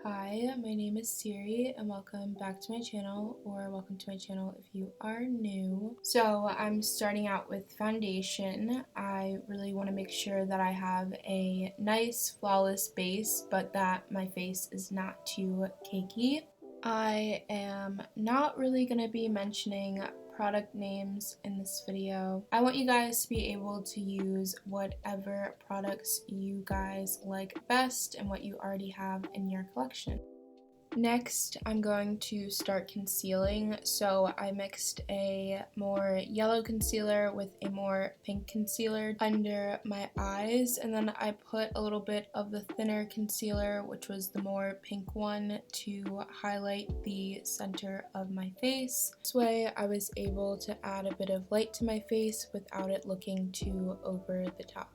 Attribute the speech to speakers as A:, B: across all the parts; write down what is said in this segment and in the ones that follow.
A: Hi, my name is Sirri and welcome back to my channel, or welcome to my channel if you are new. So I'm starting out with foundation. I really want to make sure that I have a nice flawless base, but that my face is not too cakey. I am not really going to be mentioning product names in this video. I want you guys to be able to use whatever products you guys like best and what you already have in your collection. Next, I'm going to start concealing. So I mixed a more yellow concealer with a more pink concealer under my eyes, and then I put a little bit of the thinner concealer, which was the more pink one, to highlight the center of my face. This way I was able to add a bit of light to my face without it looking too over the top.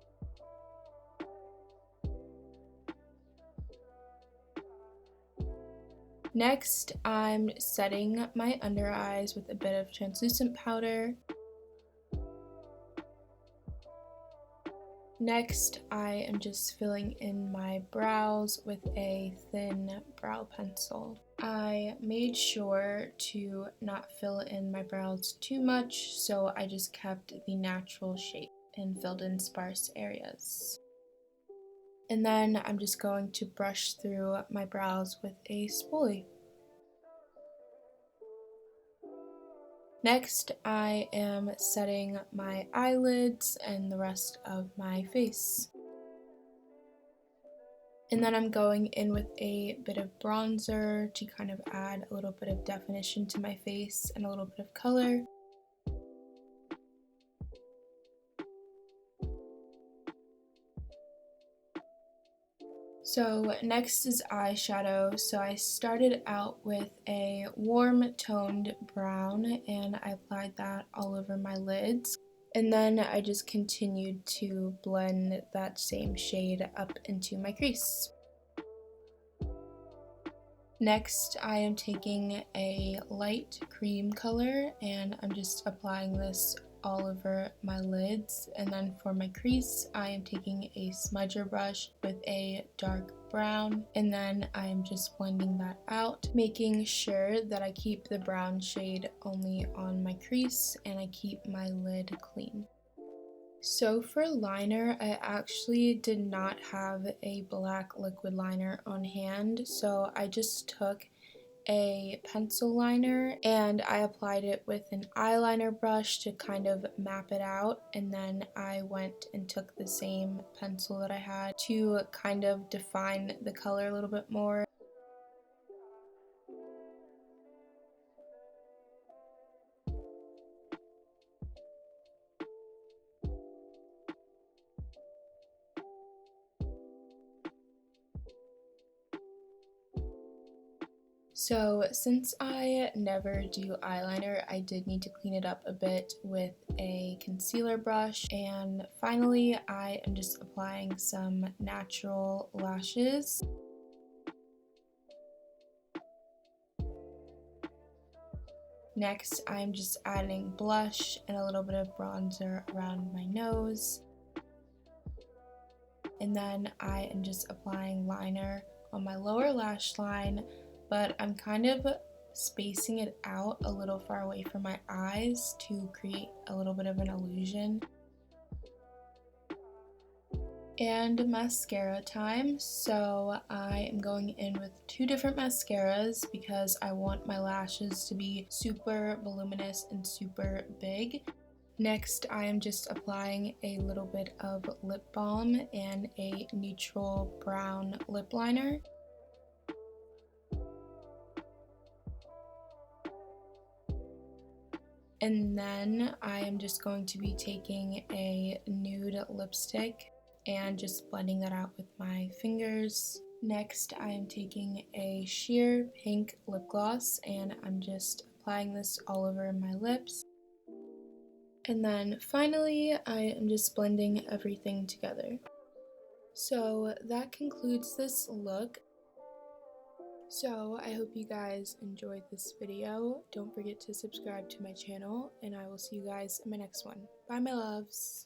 A: Next, I'm setting my under eyes with a bit of translucent powder. Next, I am just filling in my brows with a thin brow pencil. I made sure to not fill in my brows too much, so I just kept the natural shape and filled in sparse areas. And then I'm just going to brush through my brows with a spoolie. Next, I am setting my eyelids and the rest of my face. And then I'm going in with a bit of bronzer to kind of add a little bit of definition to my face and a little bit of color. So next is eyeshadow. So I started out with a warm toned brown and I applied that all over my lids. And then I just continued to blend that same shade up into my crease. Next, I am taking a light cream color and I'm just applying this all over my lids. And then for my crease, I am taking a smudger brush with a dark brown, and then I am just blending that out, making sure that I keep the brown shade only on my crease and I keep my lid clean. So for liner, I actually did not have a black liquid liner on hand, so I just took a pencil liner and I applied it with an eyeliner brush to kind of map it out, and then I went and took the same pencil that I had to kind of define the color a little bit more. So since I never do eyeliner, I did need to clean it up a bit with a concealer brush. And finally, I am just applying some natural lashes. Next, I'm just adding blush and a little bit of bronzer around my nose. And then I am just applying liner on my lower lash line, but I'm kind of spacing it out a little far away from my eyes to create a little bit of an illusion. And mascara time. So I am going in with two different mascaras because I want my lashes to be super voluminous and super big. Next, I am just applying a little bit of lip balm and a neutral brown lip liner. And then I am just going to be taking a nude lipstick and just blending that out with my fingers. Next, I am taking a sheer pink lip gloss and I'm just applying this all over my lips. And then finally, I am just blending everything together. So that concludes this look. So I hope you guys enjoyed this video. Don't forget to subscribe to my channel, and I will see you guys in my next one. Bye, my loves.